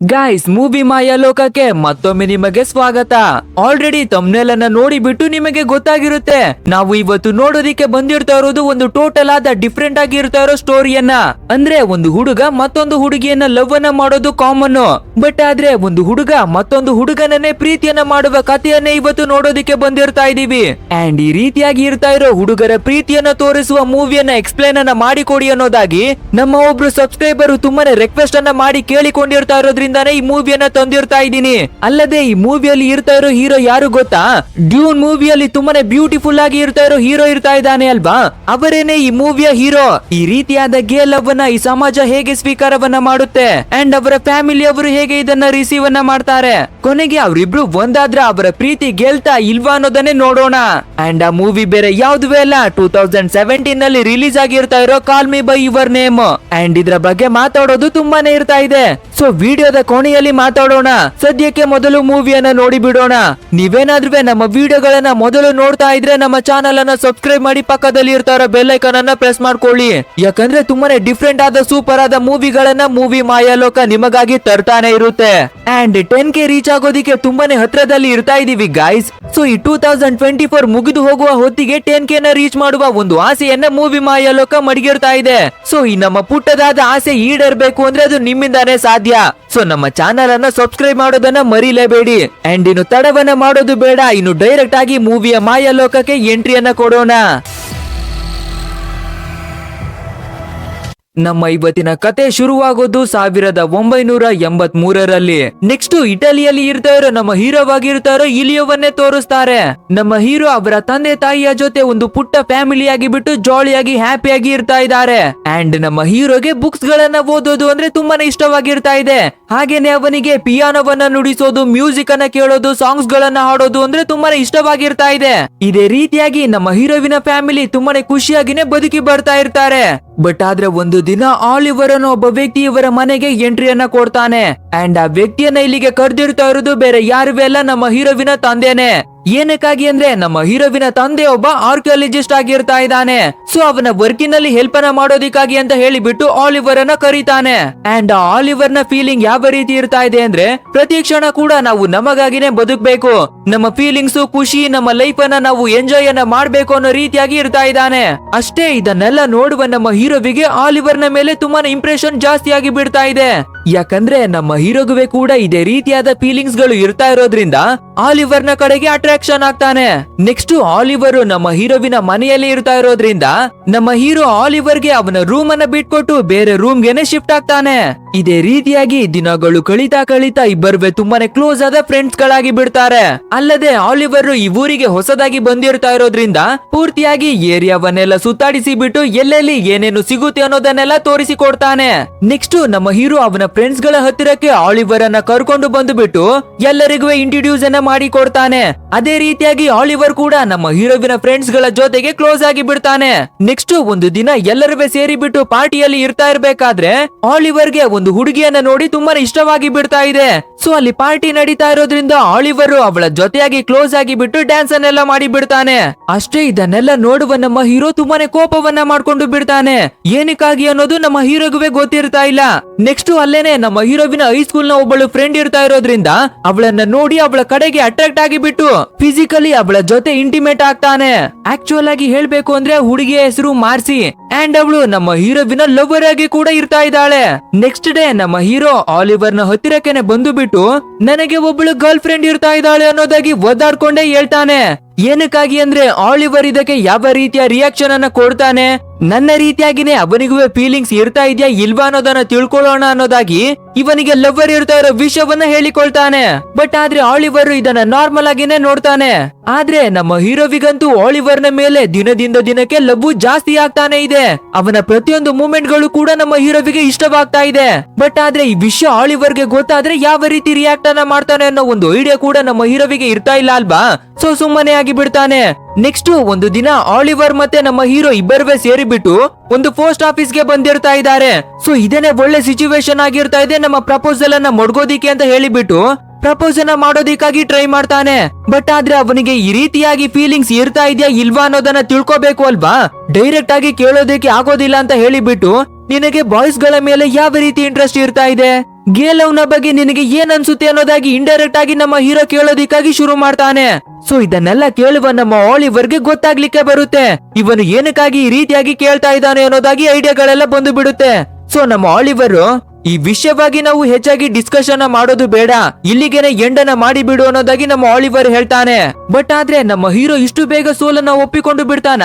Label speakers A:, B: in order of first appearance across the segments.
A: Guys movie ಮಾಯಾ ಲೋಕಕ್ಕೆ ಮತ್ತೊಮ್ಮೆ ನಿಮಗೆ ಸ್ವಾಗತ. ಆಲ್ರೆಡಿ ತಮ್ನೇಲ್ ಅನ್ನ ನೋಡಿಬಿಟ್ಟು ನಿಮಗೆ ಗೊತ್ತಾಗಿರುತ್ತೆ ನಾವು ಇವತ್ತು ನೋಡೋದಿಕ್ಕೆ ಬಂದಿರ್ತಾ ಇರೋದು ಒಂದು ಟೋಟಲ್ ಆದ ಡಿಫ್ರೆಂಟ್ ಆಗಿ ಇರ್ತಾ ಇರೋ ಸ್ಟೋರಿಯನ್ನ. ಅಂದ್ರೆ ಒಂದು ಹುಡುಗ ಮತ್ತೊಂದು ಹುಡುಗಿಯನ್ನ ಲವ್ ಅನ್ನ ಮಾಡೋದು ಕಾಮನ್, ಬಟ್ ಆದ್ರೆ ಒಂದು ಹುಡುಗ ಮತ್ತೊಂದು ಹುಡುಗನನ್ನೇ ಪ್ರೀತಿಯನ್ನ ಮಾಡುವ ಕಥೆಯನ್ನೇ ಇವತ್ತು ನೋಡೋದಿಕ್ಕೆ ಬಂದಿರ್ತಾ ಇದೀವಿ. ಅಂಡ್ ಈ ರೀತಿಯಾಗಿ ಇರ್ತಾ ಇರೋ ಹುಡುಗರ ಪ್ರೀತಿಯನ್ನ ತೋರಿಸುವ ಮೂವಿಯನ್ನ ಎಕ್ಸ್ಪ್ಲೇನ್ ಅನ್ನ ಮಾಡಿಕೊಡಿ ಅನ್ನೋದಾಗಿ ನಮ್ಮ ಒಬ್ರು ಸಬ್ಸ್ಕ್ರೈಬರ್ ತುಂಬಾನೇ ರಿಕ್ವೆಸ್ಟ್ ಅನ್ನ ಮಾಡಿ ಕೇಳಿಕೊಂಡಿರ್ತಾ ಇರೋದ್ರಿಂದ ಈ ಮೂವಿಯನ್ನ ತಂದಿರ್ತಾ ಇದ್ದೀನಿ. ಅಲ್ಲದೆ ಈ ಮೂವಿಯಲ್ಲಿ ಇರ್ತಾ ಇರೋ ಹೀರೋ ಯಾರು ಗೊತ್ತಾ? ಡ್ಯೂನ್ ಮೂವಿಯಲ್ಲಿ ತುಂಬಾನೇ ಬ್ಯೂಟಿಫುಲ್ ಆಗಿ ಇರ್ತಾ ಇರೋ ಹೀರೋ ಇರ್ತಾ ಇದ್ದಾನೆ ಅಲ್ವಾ, ಅವರೇನೆ ಈ ಮೂವಿಯ ಹೀರೋ. ಈ ರೀತಿಯಾದ ಗೇ ಲವ್ ಅನ್ನ ಈ ಸಮಾಜ ಹೇಗೆ ಸ್ವೀಕಾರವನ್ನ ಮಾಡುತ್ತೆ ಅಂಡ್ ಅವರ ಫ್ಯಾಮಿಲಿ ಅವರು ಹೇಗೆ ಇದನ್ನ ರಿಸೀವ್ ಅನ್ನ ಮಾಡ್ತಾರೆ, ಕೊನೆಗೆ ಅವರಿಬ್ರು ಒಂದಾದ್ರ ಅವರ ಪ್ರೀತಿ ಗೆಲ್ತಾ ಇಲ್ವಾ ಅನ್ನೋದನ್ನೇ ನೋಡೋಣ. ಅಂಡ್ ಆ ಮೂವಿ ಬೇರೆ ಯಾವುದುವೇ ಅಲ್ಲ, 2017 ನಲ್ಲಿ ರಿಲೀಸ್ ಆಗಿರ್ತಾ ಇರೋ ಕಾಲ್ me by your name. And ಇದ್ರ ಬಗ್ಗೆ ಮಾತಾಡೋದು ತುಂಬಾನೇ ಇರ್ತಾ ಇದೆ. ಸೊ ವಿಡಿಯೋದ ಕೊನೆಯಲ್ಲಿ ಮಾತಾಡೋಣ. ಸದ್ಯಕ್ಕೆ ಮೊದಲು ಮೂವಿಯನ್ನ ನೋಡಿ ಬಿಡೋಣ. ನೀವೇನಾದ್ರೂ ನಮ್ಮ ವಿಡಿಯೋಗಳನ್ನ ಮೊದಲು ನೋಡ್ತಾ ಇದ್ರೆ ನಮ್ಮ ಚಾನಲ್ ಅನ್ನ ಸಬ್ಸ್ಕ್ರೈಬ್ ಮಾಡಿ ಪಕ್ಕದಲ್ಲಿ ಇರ್ತಾ ಇರೋ ಬೆಲ್ ಐಕಾನ್ ಅನ್ನ ಪ್ರೆಸ್ ಮಾಡ್ಕೊಳ್ಳಿ. ಯಾಕಂದ್ರೆ ತುಂಬಾನೇ ಡಿಫ್ರೆಂಟ್ ಆದ ಸೂಪರ್ ಆದ ಮೂವಿಗಳನ್ನ ಮೂವಿ ಮಾಯಾ ಲೋಕ ನಿಮಗಾಗಿ ತರ್ತಾನೆ ಇರುತ್ತೆ. ಅಂಡ್ 10K ರೀಚ್ ಆಗೋದಿಕ್ಕೆ ತುಂಬಾನೇ ಹತ್ರದಲ್ಲಿ ಇರ್ತಾ ಇದೀವಿ ಗಾಯ್ಸ್. ಸೊ ಈ 2024 ಮುಗಿದು ಹೋಗುವ ಹೊತ್ತಿಗೆ 10K ನ ರೀಚ್ ಮಾಡುವ ಒಂದು ಆಸೆಯನ್ನ ಮೂವಿ ಮಾಯಾ ಲೋಕ ಮಡಗಿರ್ತಾ ಇದೆ. ಸೊ ಈ ನಮ್ಮ ಪುಟ್ಟದಾದ ಆಸೆ ಈಡೇರ್ಬೇಕು ಅಂದ್ರೆ ಅದು ನಿಮ್ಮಿಂದಾನೇ ಸಾಧ್ಯ. ಸೊ ನಮ್ಮ ಚಾನಲ್ ಅನ್ನ ಸಬ್ಸ್ಕ್ರೈಬ್ ಮಾಡೋದನ್ನ ಮರಿಲೇಬೇಡಿ. ಅಂಡ್ ಇನ್ನು ತಡವನ್ನ ಮಾಡೋದು ಬೇಡ, ಇನ್ನು ಡೈರೆಕ್ಟ್ ಆಗಿ ಮೂವಿಯ ಮಾಯಾ ಲೋಕಕ್ಕೆ ಎಂಟ್ರಿಯನ್ನ ಕೊಡೋಣ. ನಮ್ಮ ಇವತ್ತಿನ ಕತೆ ಶುರುವಾಗೋದು 1983ರಲ್ಲಿ. ನೆಕ್ಸ್ಟ್ ಇಟಲಿಯಲ್ಲಿ ಇರ್ತಾ ಇರೋ ನಮ್ಮ ಹೀರೋವಾಗಿರ್ತಾ ಇರೋ ಇಲಿಯೋವನ್ನೇ ತೋರಿಸ್ತಾರೆ. ನಮ್ಮ ಹೀರೋ ಅವರ ತಂದೆ ತಾಯಿಯ ಜೊತೆ ಒಂದು ಪುಟ್ಟ ಫ್ಯಾಮಿಲಿ ಆಗಿ ಬಿಟ್ಟು ಜಾಲಿಯಾಗಿ ಹ್ಯಾಪಿಯಾಗಿ ಇರ್ತಾ ಇದ್ದಾರೆ. ಅಂಡ್ ನಮ್ಮ ಹೀರೋಗೆ ಬುಕ್ಸ್ ಗಳನ್ನ ಓದೋದು ಅಂದ್ರೆ ತುಂಬಾನೇ ಇಷ್ಟವಾಗಿರ್ತಾ ಇದೆ. ಹಾಗೇನೆ ಅವನಿಗೆ ಪಿಯಾನೋವನ್ನ ನುಡಿಸೋದು, ಮ್ಯೂಸಿಕ್ ಅನ್ನ ಕೇಳೋದು, ಸಾಂಗ್ಸ್ ಗಳನ್ನ ಹಾಡೋದು ಅಂದ್ರೆ ತುಂಬಾನೇ ಇಷ್ಟವಾಗಿರ್ತಾ ಇದೆ. ಇದೇ ರೀತಿಯಾಗಿ ನಮ್ಮ ಹೀರೋವಿನ ಫ್ಯಾಮಿಲಿ ತುಂಬಾನೇ ಖುಷಿಯಾಗಿನೇ ಬದುಕಿ ಬರ್ತಾ ಇರ್ತಾರೆ. ಬಟ್ ಆದ್ರೆ ಒಂದು ದಿನ ಆಲಿವರ್ ಅನ್ನೋ ಒಬ್ಬ ವ್ಯಕ್ತಿ ಇವರ ಮನೆಗೆ ಎಂಟ್ರಿಯನ್ನ ಕೊಡ್ತಾನೆ. ಅಂಡ್ ಆ ವ್ಯಕ್ತಿಯನ್ನ ಇಲ್ಲಿಗೆ ಕರೆದಿರ್ತಾ ಇರೋದು ಬೇರೆ ಯಾರು ಅಲ್ಲ, ನಮ್ಮ ಹೀರೋವಿನ ತಂದೆನೆ. ಏನಕ್ಕಾಗಿ ಅಂದ್ರೆ ನಮ್ಮ ಹೀರೋವಿನ ತಂದೆ ಒಬ್ಬ ಆರ್ಕಿಯಾಲಜಿಸ್ಟ್ ಆಗಿರ್ತಾ ಇದ್ದಾನೆ. ಸೊ ಅವನ ವರ್ಕಿನಲ್ಲಿ ಹೆಲ್ಪ್ ಅನ್ನ ಮಾಡೋದಿಕ್ಕಾಗಿ ಅಂತ ಹೇಳಿಬಿಟ್ಟು ಆಲಿವರ್ ಅನ್ನ ಕರೀತಾನೆ. ಅಂಡ್ ಆ ಆಲಿವರ್ ನ ಫೀಲಿಂಗ್ ಯಾವ ರೀತಿ ಇರ್ತಾ ಇದೆ ಅಂದ್ರೆ ಪ್ರತಿ ಕ್ಷಣ ಕೂಡ ನಾವು ನಮಗಾಗಿನೇ ಬದುಕಬೇಕು, ನಮ್ಮ ಫೀಲಿಂಗ್ಸ್ ಖುಷಿ ನಮ್ಮ ಲೈಫ್ ಅನ್ನ ನಾವು ಎಂಜಾಯ್ ಅನ್ನ ಮಾಡ್ಬೇಕು ಅನ್ನೋ ರೀತಿಯಾಗಿ ಇರ್ತಾ ಇದ್ದಾನೆ. ಅಷ್ಟೇ ಇದನ್ನೆಲ್ಲ ನೋಡುವ ನಮ್ಮ ಹೀರೋವಿಗೆ ಆಲಿವರ್ ನ ಮೇಲೆ ತುಂಬಾನೇ ಇಂಪ್ರೆಷನ್ ಜಾಸ್ತಿ ಆಗಿ ಬಿಡ್ತಾ ಇದೆ. ಯಾಕಂದ್ರೆ ನಮ್ಮ ಹೀರೋಗುವೆ ಕೂಡ ಇದೇ ರೀತಿಯಾದ ಫೀಲಿಂಗ್ಸ್ ಗಳು ಇರ್ತಾ ಇರೋದ್ರಿಂದ ಆಲಿವರ್ ನ ಕಡೆಗೆ ಅಟ್ರಾಕ್ಷನ್ ಆಗ್ತಾನೆ. ನೆಕ್ಸ್ಟ್ ಆಲಿವರ್ ನಮ್ಮ ಹೀರೋವಿನ ಮನೆಯಲ್ಲಿ ಇರ್ತಾ ಇರೋದ್ರಿಂದ ನಮ್ಮ ಹೀರೋ ಆಲಿವರ್ಗೆ ಅವನ ರೂಮ್ ಅನ್ನ ಬಿಟ್ಕೊಟ್ಟು ಬೇರೆ ರೂಮ್ ಗೆನೆ ಶಿಫ್ಟ್ ಆಗ್ತಾನೆ. ಇದೇ ರೀತಿಯಾಗಿ ದಿನಗಳು ಕಳೀತಾ ಕಳೀತಾ ಇಬ್ಬರುವೆ ತುಂಬಾನೇ ಕ್ಲೋಸ್ ಆದ ಫ್ರೆಂಡ್ಸ್ ಗಳಾಗಿ ಬಿಡ್ತಾರೆ. ಅಲ್ಲದೆ ಆಲಿವರ್ ಈ ಊರಿಗೆ ಹೊಸದಾಗಿ ಬಂದಿರ್ತಾ ಇರೋದ್ರಿಂದ ಪೂರ್ತಿಯಾಗಿ ಏರಿಯಾವನ್ನೆಲ್ಲ ಸುತ್ತಾಡಿಸಿ ಬಿಟ್ಟು ಎಲ್ಲೆಲ್ಲಿ ಏನೇನು ಸಿಗುತ್ತೆ ಅನ್ನೋದನ್ನೆಲ್ಲ ತೋರಿಸಿ ಕೊಡ್ತಾನೆ. ನೆಕ್ಸ್ಟ್ ನಮ್ಮ ಹೀರೋ ಅವನ ಫ್ರೆಂಡ್ಸ್ ಗಳ ಹತ್ತಿರಕ್ಕೆ ಆಲಿವರ್ ಅನ್ನ ಕರ್ಕೊಂಡು ಬಂದು ಬಿಟ್ಟು ಎಲ್ಲರಿಗೂ ಇಂಟ್ರೊಡ್ಯೂಸ್ ಅನ್ನ ಮಾಡಿ ಕೊಡ್ತಾನೆ. ಅದೇ ರೀತಿಯಾಗಿ ಆಲಿವರ್ ಕೂಡ ನಮ್ಮ ಹೀರೋವಿನ ಫ್ರೆಂಡ್ಸ್ ಗಳ ಜೊತೆಗೆ ಕ್ಲೋಸ್ ಆಗಿ ಬಿಡ್ತಾನೆ. ನೆಕ್ಸ್ಟ್ ಒಂದು ದಿನ ಎಲ್ಲರೂ ಸೇರಿ ಬಿಟ್ಟು ಪಾರ್ಟಿಯಲ್ಲಿ ಇರ್ತಾ ಇರ್ಬೇಕಾದ್ರೆ ಆಲಿವರ್ಗೆ ಒಂದು ಹುಡುಗಿಯನ್ನ ನೋಡಿ ತುಂಬಾನೇ ಇಷ್ಟವಾಗಿ ಬಿಡ್ತಾ ಇದೆ. ಸೊ ಅಲ್ಲಿ ಪಾರ್ಟಿ ನಡೀತಾ ಇರೋದ್ರಿಂದ ಆಲಿವರ್ ಅವಳ ಜೊತೆಯಾಗಿ ಕ್ಲೋಸ್ ಆಗಿ ಬಿಟ್ಟು ಡ್ಯಾನ್ಸ್ ಅನ್ನೆಲ್ಲ ಮಾಡಿ ಬಿಡ್ತಾನೆ. ಅಷ್ಟೇ ಇದನ್ನೆಲ್ಲ ನೋಡುವ ನಮ್ಮ ಹೀರೋ ತುಂಬಾನೇ ಕೋಪವನ್ನ ಮಾಡ್ಕೊಂಡು ಬಿಡ್ತಾನೆ. ಏನಕ್ಕಾಗಿ ಅನ್ನೋದು ನಮ್ಮ ಹೀರೋಗುವೆ ಗೊತ್ತಿರ್ತಾ ಇಲ್ಲ. ನೆಕ್ಸ್ಟ್ ಅಲ್ಲೇನೆ ನಮ್ಮ ಹೀರೋವಿನ ಹೈಸ್ಕೂಲ್ ನ ಒಬ್ಬಳು ಫ್ರೆಂಡ್ ಇರ್ತಾ ಇರೋದ್ರಿಂದ ಅವಳನ್ನ ನೋಡಿ ಅವಳ ಕಡೆಗೆ ಅಟ್ರಾಕ್ಟ್ ಆಗಿ ಬಿಟ್ಟು ಫಿಸಿಕಲಿ ಅವಳ ಜೊತೆ ಇಂಟಿಮೇಟ್ ಆಗ್ತಾನೆ. ಆಕ್ಚುಯಲ್ ಆಗಿ ಹೇಳ್ಬೇಕು ಅಂದ್ರೆ ಹುಡುಗಿಯ ಹೆಸರು ಮಾರ್ಸಿ. ಅಂಡ್ ಅವಳು ನಮ್ಮ ಹೀರೋವಿನ ಲವರ್ ಆಗಿ ಕೂಡ ಇರ್ತಾ ಇದ್ದಾಳೆ. ನೆಕ್ಸ್ಟ್ ಡೇ ನಮ್ಮ ಹೀರೋ ಆಲಿವರ್ ನ ಹತ್ತಿರಕ್ಕೆ ಬಂದು ಬಿಟ್ಟು ನನಗೆ ಒಬ್ಬಳು ಗರ್ಲ್ ಫ್ರೆಂಡ್ ಇರ್ತಾ ಇದ್ದಾಳೆ ಅನ್ನೋದಾಗಿ ಒದ್ದಾಡ್ಕೊಂಡೇ ಹೇಳ್ತಾನೆ. ಏನಕ್ಕಾಗಿ ಅಂದ್ರೆ ಆಲಿವರ್ ಇದಕ್ಕೆ ಯಾವ ರೀತಿಯ ರಿಯಾಕ್ಷನ್ ಅನ್ನ ಕೊಡ್ತಾನೆ, ನನ್ನ ರೀತಿಯಾಗಿನೇ ಅವನಿಗೂ ಫೀಲಿಂಗ್ಸ್ ಇರ್ತಾ ಇದೆಯಾ ಇಲ್ವಾ ಅನ್ನೋದನ್ನ ತಿಳ್ಕೊಳ್ಳೋಣ ಅನ್ನೋದಾಗಿ ಇವನಿಗೆ ಲವರ್ ಇರ್ತಾ ಇರೋ ವಿಷಯವನ್ನ ಹೇಳಿಕೊಳ್ತಾನೆ. ಬಟ್ ಆದ್ರೆ ಆಲಿವರ್ ಇದನ್ನ ನಾರ್ಮಲ್ ಆಗಿನೇ ನೋಡ್ತಾನೆ. ಆದ್ರೆ ನಮ್ಮ ಹೀರೋವಿಗಂತೂ ಆಲಿವರ್ ನ ಮೇಲೆ ದಿನದಿಂದ ದಿನಕ್ಕೆ ಲವ್ ಜಾಸ್ತಿ ಆಗ್ತಾನೆ ಇದೆ. ಅವನ ಪ್ರತಿಯೊಂದು ಮೂಮೆಂಟ್ ಗಳು ಕೂಡ ನಮ್ಮ ಹೀರೋವಿಗೆ ಇಷ್ಟವಾಗ್ತಾ ಇದೆ. ಬಟ್ ಆದ್ರೆ ಈ ವಿಷಯ ಆಲಿವರ್ಗೆ ಗೊತ್ತಾದ್ರೆ ಯಾವ ರೀತಿ ರಿಯಾಕ್ಟ್ ಅನ್ನ ಮಾಡ್ತಾನೆ ಅನ್ನೋ ಒಂದು ಐಡಿಯಾ ಕೂಡ ನಮ್ಮ ಹೀರೋವಿಗೆ ಇರ್ತಾ ಇಲ್ಲ ಅಲ್ವಾ. ಸೊ ಸುಮ್ಮನೆ ಆಗಿ ಬಿಡ್ತಾನೆ. ನೆಕ್ಸ್ಟ್ ಒಂದು ದಿನ ಆಲಿವರ್ ಮತ್ತೆ ನಮ್ಮ ಹೀರೋ ಇಬ್ಬರುವೆ ಸೇರಿಬಿಟ್ಟು ಒಂದು ಪೋಸ್ಟ್ ಆಫೀಸ್ ಗೆ ಬಂದಿರ್ತಾ ಇದ್ದಾರೆ. ಸೊ ಇದೇನೆ ಒಳ್ಳೆ ಸಿಚುವೇಶನ್ ಆಗಿರ್ತಾ ಇದೆ ನಮ್ಮ ಪ್ರಪೋಸಲ್ ಅನ್ನ ಮೊಡ್ಗೋದಿಕ್ಕೆ ಅಂತ ಹೇಳಿಬಿಟ್ಟು ಪ್ರಪೋಸ್ ಅನ್ನ ಮಾಡೋದಿಕ್ಕಾಗಿ ಟ್ರೈ ಮಾಡ್ತಾನೆ. ಬಟ್ ಆದ್ರೆ ಅವನಿಗೆ ಈ ರೀತಿಯಾಗಿ ಫೀಲಿಂಗ್ಸ್ ಇರ್ತಾ ಇದೆಯಾ ಇಲ್ವಾ ಅನ್ನೋದನ್ನ ತಿಳ್ಕೋಬೇಕು ಅಲ್ವಾ. ಡೈರೆಕ್ಟ್ ಆಗಿ ಕೇಳೋದಕ್ಕೆ ಆಗೋದಿಲ್ಲ ಅಂತ ಹೇಳಿಬಿಟ್ಟು ನಿನಗೆ ಬಾಯ್ಸ್ ಗಳ ಮೇಲೆ ಯಾವ ರೀತಿ ಇಂಟ್ರೆಸ್ಟ್ ಇರ್ತಾ ಇದೆ, ಗೇ ಲವ್ನ ಬಗ್ಗೆ ನಿನಗೆ ಏನ್ ಅನ್ಸುತ್ತೆ ಅನ್ನೋದಾಗಿ ಇಂಡೈರೆಕ್ಟ್ ಆಗಿ ನಮ್ಮ ಹೀರೋ ಕೇಳೋದಿಕ್ಕಾಗಿ ಶುರು ಮಾಡ್ತಾನೆ. ಸೊ ಇದನ್ನೆಲ್ಲ ಕೇಳುವ ನಮ್ಮ ಆಲಿವರ್ಗೆ ಗೊತ್ತಾಗ್ಲಿಕ್ಕೆ ಬರುತ್ತೆ ಇವನು ಏನಕ್ಕಾಗಿ ಈ ರೀತಿಯಾಗಿ ಕೇಳ್ತಾ ಇದ್ದಾನೆ ಅನ್ನೋದಾಗಿ ಐಡಿಯಾಗಳೆಲ್ಲ ಬಂದು ಬಿಡುತ್ತೆ. ಸೊ ನಮ್ಮ ಆಲಿವರ್ ಈ ವಿಷಯವಾಗಿ ನಾವು ಹೆಚ್ಚಾಗಿ ಡಿಸ್ಕಷನ್ ಮಾಡೋದು ಬೇಡ, ಇಲ್ಲಿಗೆನೆ ಎಂಡನ ಮಾಡಿ ಬಿಡು ಅನ್ನೋದಾಗಿ ನಮ್ಮ ಆಲಿವರ್ ಹೇಳ್ತಾನೆ. ಬಟ್ ಆದ್ರೆ ನಮ್ಮ ಹೀರೋ ಇಷ್ಟು ಬೇಗ ಸೋಲನ್ನ ಒಪ್ಪಿಕೊಂಡು ಬಿಡ್ತಾನ?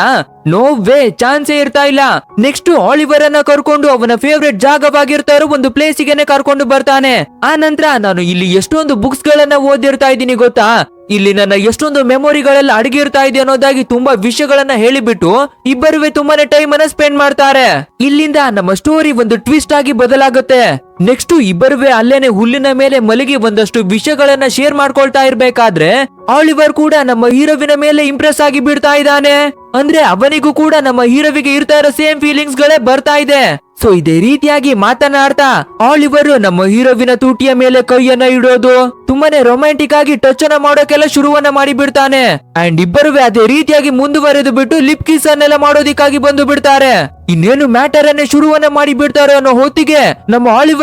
A: ನೋ ವೇ, ಚಾನ್ಸೇ ಇರ್ತಾ ಇಲ್ಲ. ನೆಕ್ಸ್ಟ್ ಆಲಿವರ್ ಅನ್ನ ಕರ್ಕೊಂಡು ಅವನ ಫೇವ್ರೆಟ್ ಜಾಗವಾಗಿರ್ತಾ ಇರೋ ಒಂದು ಪ್ಲೇಸಿಗೆನೆ ಕರ್ಕೊಂಡು ಬರ್ತಾನೆ. ಆ ನಂತರ ನಾನು ಇಲ್ಲಿ ಎಷ್ಟೊಂದು ಬುಕ್ಸ್ ಗಳನ್ನ ಓದಿರ್ತಾ ಇದ್ದೀನಿ ಗೊತ್ತಾ, ಇಲ್ಲಿ ನನ್ನ ಎಷ್ಟೊಂದು ಮೆಮೊರಿಗಳೆಲ್ಲ ಅಡಗಿರ್ತಾ ಇದೆ ಅನ್ನೋದಾಗಿ ತುಂಬಾ ವಿಷಯಗಳನ್ನ ಹೇಳಿಬಿಟ್ಟು ಇಬ್ಬರುವೆ ತುಂಬಾನೇ ಟೈಮ್ ಅನ್ನ ಸ್ಪೆಂಡ್ ಮಾಡ್ತಾರೆ. ಇಲ್ಲಿಂದ ನಮ್ಮ ಸ್ಟೋರಿ ಒಂದು ಟ್ವಿಸ್ಟ್ ಆಗಿ ಬದಲಾಗುತ್ತೆ. ನೆಕ್ಸ್ಟ್ ಇಬ್ಬರುವೆ ಅಲ್ಲೇನೆ ಹುಲ್ಲಿನ ಮೇಲೆ ಮಲಗಿ ಒಂದಷ್ಟು ವಿಷಯಗಳನ್ನ ಶೇರ್ ಮಾಡ್ಕೊಳ್ತಾ ಇರ್ಬೇಕಾದ್ರೆ ಆಲಿವರ್ ಕೂಡ ನಮ್ಮ ಹೀರೋವಿನ ಮೇಲೆ ಇಂಪ್ರೆಸ್ ಆಗಿ ಬಿಡ್ತಾ ಇದ್ದಾನೆ. ಅಂದ್ರೆ ಅವನಿಗೂ ಕೂಡ ನಮ್ಮ ಹೀರೋವಿಗೆ ಇರ್ತಾ ಇರೋ ಸೇಮ್ ಫೀಲಿಂಗ್ಸ್ ಗಳೇ ಬರ್ತಾ ಇದೆ. ಸೊ ಇದೇ ರೀತಿಯಾಗಿ ಮಾತನಾಡ್ತಾ ಆಲಿವರ್ ನಮ್ಮ ಹೀರೋವಿನ ತೂಟಿಯ ಮೇಲೆ ಕೈಯನ್ನ ಇಡೋದು, ತುಂಬಾನೇ ರೊಮ್ಯಾಂಟಿಕ್ ಆಗಿ ಟಚ್ ಅನ್ನ ಮಾಡೋಕೆಲ್ಲ ಶುರುವನ್ನ ಮಾಡಿ ಬಿಡ್ತಾನೆ. ಅಂಡ್ ಇಬ್ಬರುವೆ ಅದೇ ರೀತಿಯಾಗಿ ಮುಂದುವರೆದು ಬಿಟ್ಟು ಲಿಪ್ ಕಿಸ್ ಅನ್ನೆಲ್ಲ ಮಾಡೋದಿಕ್ಕಾಗಿ ಬಂದು ಬಿಡ್ತಾರೆ. ಇನ್ನೇನು ಮ್ಯಾಟರ್ ಅನ್ನೇ ಶುರುವನ್ನ ಮಾಡಿ ಬಿಡ್ತಾರೆ ಅನ್ನೋ ಹೊತ್ತಿಗೆ ನಮ್ಮ ಆಲಿವರ್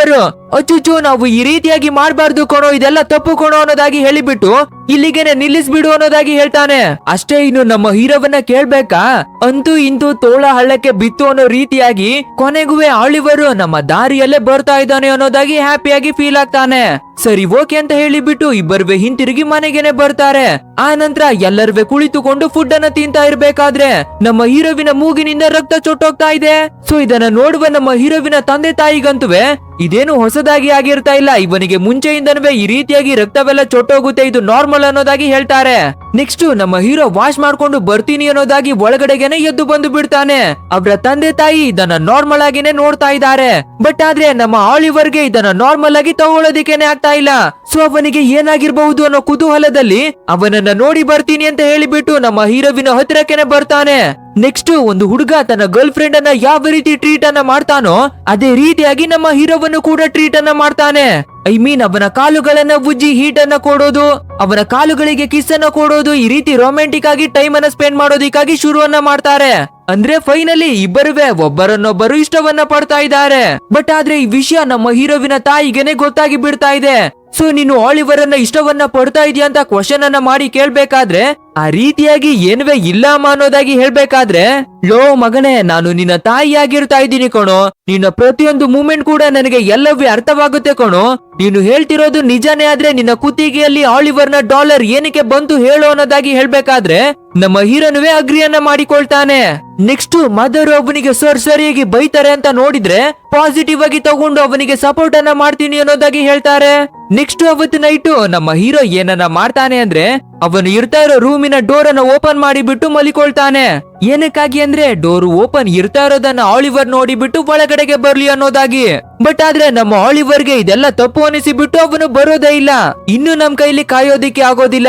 A: ಅಚ್ಚುಚ್ಚು ನಾವು ಈ ರೀತಿಯಾಗಿ ಮಾಡಬಾರ್ದು ಕಣೋ, ಇದೆಲ್ಲ ತಪ್ಪು ಕಣೋ ಅನ್ನೋದಾಗಿ ಹೇಳಿಬಿಟ್ಟು ಇಲ್ಲಿಗೆನೆ ನಿಲ್ಲಿಸ್ಬಿಡು ಅನ್ನೋದಾಗಿ ಹೇಳ್ತಾನೆ. ಅಷ್ಟೇ ಇನ್ನು ನಮ್ಮ ಹೀರೋವನ್ನ ಕೇಳ್ಬೇಕಾ, ಅಂತೂ ಇಂತೂ ತೋಳ ಹಳ್ಳಕ್ಕೆ ಬಿತ್ತು ಅನ್ನೋ ರೀತಿಯಾಗಿ ಕೊನೆಗುವೆ ಆಲಿವರ್ ನಮ್ಮ ದಾರಿಯಲ್ಲೇ ಬರ್ತಾ ಇದ್ದಾನೆ ಅನ್ನೋದಾಗಿ ಹ್ಯಾಪಿಯಾಗಿ ಫೀಲ್ ಆಗ್ತಾನೆ. ಸರಿ ಓಕೆ ಅಂತ ಹೇಳಿಬಿಟ್ಟು ಇಬ್ಬರುವೆ ಹಿಂತಿರುಗಿ ಮನೆಗೆನೆ ಬರ್ತಾರೆ. ಆ ನಂತರ ಎಲ್ಲರುವೆ ಕುಳಿತುಕೊಂಡು ಫುಡ್ ಅನ್ನ ತಿಂತಾ ಇರ್ಬೇಕಾದ್ರೆ ನಮ್ಮ ಹೀರೋವಿನ ಮೂಗಿನಿಂದ ರಕ್ತ ಚೊಟ್ಟೋಗ್ತಾ ಇದೆ. ಸೊ ಇದನ್ನ ನೋಡುವ ನಮ್ಮ ಹೀರೋವಿನ ತಂದೆ ತಾಯಿಗಂತುವೆ ಇದೇನು ಹೊಸದಾಗಿ ಆಗಿರ್ತಾ ಇಲ್ಲ, ಇವನಿಗೆ ಮುಂಚೆಯಿಂದನವೇ ಈ ರೀತಿಯಾಗಿ ರಕ್ತವೆಲ್ಲ ಚೊಟ್ಟೋಗುತ್ತೆ, ಇದು ನಾರ್ಮಲ್ ಅನ್ನೋದಾಗಿ ಹೇಳ್ತಾರೆ. ನೆಕ್ಸ್ಟ್ ನಮ್ಮ ಹೀರೋ ವಾಶ್ ಮಾಡ್ಕೊಂಡು ಬರ್ತೀನಿ ಅನ್ನೋದಾಗಿ ಒಳಗಡೆಗೆನೆ ಎದ್ದು ಬಂದು ಬಿಡ್ತಾನೆ. ಅವರ ತಂದೆ ತಾಯಿ ಇದನ್ನ ನಾರ್ಮಲ್ ಆಗಿನೇ ನೋಡ್ತಾ ಇದ್ದಾರೆ. ಬಟ್ ಆದ್ರೆ ನಮ್ಮ ಆಲಿವರ್ಗೆ ಇದನ್ನ ನಾರ್ಮಲ್ ಆಗಿ ತಗೊಳ್ಳೋದಿಕ್ಕೇನೆ ಆಗ್ತಾ ಇಲ್ಲ. ಸೊ ಅವನಿಗೆ ಏನಾಗಿರ್ಬಹುದು ಅನ್ನೋ ಕುತೂಹಲದಲ್ಲಿ ಅವನನ್ನ ನೋಡಿ ಬರ್ತೀನಿ ಅಂತ ಹೇಳಿಬಿಟ್ಟು ನಮ್ಮ ಹೀರೋವಿನ ಹತ್ತಿರಕ್ಕೆನೆ ಬರ್ತಾನೆ. ನೆಕ್ಸ್ಟ್ ಒಂದು ಹುಡುಗ ತನ್ನ ಗರ್ಲ್ ಫ್ರೆಂಡ್ ಅನ್ನ ಯಾವ ರೀತಿ ಟ್ರೀಟ್ ಅನ್ನ ಮಾಡ್ತಾನೋ ಅದೇ ರೀತಿಯಾಗಿ ನಮ್ಮ ಹೀರೋವನ್ನು ಕೂಡ ಟ್ರೀಟ್ ಅನ್ನ ಮಾಡ್ತಾನೆ. ಐ ಮೀನ್ ಅವನ ಕಾಲುಗಳನ್ನ ಉಜ್ಜಿ ಹೀಟ್ ಅನ್ನ ಕೊಡೋದು, ಅವನ ಕಾಲುಗಳಿಗೆ ಕಿಸ್ ಅನ್ನ ಕೊಡೋದು, ಈ ರೀತಿ ರೊಮ್ಯಾಂಟಿಕ್ ಆಗಿ ಟೈಮ್ ಅನ್ನ ಸ್ಪೆಂಡ್ ಮಾಡೋದಿಕ್ಕಾಗಿ ಶುರುವನ್ನ ಮಾಡ್ತಾರೆ. ಅಂದ್ರೆ ಫೈನಲಿ ಇಬ್ಬರುವೆ ಒಬ್ಬರನ್ನೊಬ್ಬರು ಇಷ್ಟವನ್ನ ಪಡ್ತಾ ಇದ್ದಾರೆ. ಬಟ್ ಆದ್ರೆ ಈ ವಿಷಯ ನಮ್ಮ ಹೀರೋವಿನ ತಾಯಿಗೆನೆ ಗೊತ್ತಾಗಿ ಬಿಡ್ತಾ ಇದೆ. ಸೊ ನೀನು ಆಲಿವರ್ ಅನ್ನ ಇಷ್ಟವನ್ನ ಪಡ್ತಾ ಇದೀಯ ಅಂತ ಕ್ವಶನ್ ಅನ್ನ ಮಾಡಿ ಕೇಳ್ಬೇಕಾದ್ರೆ ಆ ರೀತಿಯಾಗಿ ಏನುವೆ ಇಲ್ಲ ಅಮ್ಮ ಅನ್ನೋದಾಗಿ ಹೇಳ್ಬೇಕಾದ್ರೆ, ಲೋ ಮಗನೇ, ನಾನು ನಿನ್ನ ತಾಯಿಯಾಗಿರ್ತಾ ಇದ್ದೀನಿ ಕಣೋ, ನಿನ್ನ ಪ್ರತಿಯೊಂದು ಮೂಮೆಂಟ್ ಕೂಡ ನನಗೆ ಎಲ್ಲವೇ ಅರ್ಥವಾಗುತ್ತೆ ಕಣೋ, ನೀನು ಹೇಳ್ತಿರೋದು ನಿಜಾನೇ ಆದ್ರೆ ನಿನ್ನ ಕುತ್ತಿಗೆಯಲ್ಲಿ ಆಲಿವರ್ನ ಡಾಲರ್ ಏನಕ್ಕೆ ಬಂತು ಹೇಳೋ ಅನ್ನೋದಾಗಿ ಹೇಳ್ಬೇಕಾದ್ರೆ ನಮ್ಮ ಹೀರೋನುವೆ ಅಗ್ರಿಯನ್ನ ಮಾಡಿಕೊಳ್ತಾನೆ. ನೆಕ್ಸ್ಟ್ ಮದರ್ ಅವನಿಗೆ ಸರಿಯಾಗಿ ಬೈತಾರೆ ಅಂತ ನೋಡಿದ್ರೆ ಪಾಸಿಟಿವ್ ಆಗಿ ತಗೊಂಡು ಅವನಿಗೆ ಸಪೋರ್ಟ್ ಅನ್ನ ಮಾಡ್ತೀನಿ ಅನ್ನೋದಾಗಿ ಹೇಳ್ತಾರೆ. ನೆಕ್ಸ್ಟ್ ಅವತ್ತು ನೈಟ್ ನಮ್ಮ ಹೀರೋ ಏನನ್ನ ಮಾಡ್ತಾನೆ ಅಂದ್ರೆ ಅವನು ಇರ್ತಾ ಇರೋ ರೂಮಿನ ಡೋರ್ ಅನ್ನ ಓಪನ್ ಮಾಡಿಬಿಟ್ಟು ಮಲಿಕೊಳ್ತಾನೆ. ಏನಕ್ಕಾಗಿ ಅಂದ್ರೆ ಡೋರ್ ಓಪನ್ ಇರ್ತಾ ಇರೋದನ್ನ ಆಲಿವರ್ ನೋಡಿಬಿಟ್ಟು ಒಳಗಡೆಗೆ ಬರ್ಲಿ ಅನ್ನೋದಾಗಿ. ಬಟ್ ಆದ್ರೆ ನಮ್ಮ ಆಲಿವರ್ಗೆ ಇದೆಲ್ಲ ತಪ್ಪು ಅನಿಸಿಬಿಟ್ಟು ಅವನು ಬರೋದೇ ಇಲ್ಲ. ಇನ್ನು ನಮ್ ಕೈಲಿ ಕಾಯೋದಿಕ್ಕೆ ಆಗೋದಿಲ್ಲ,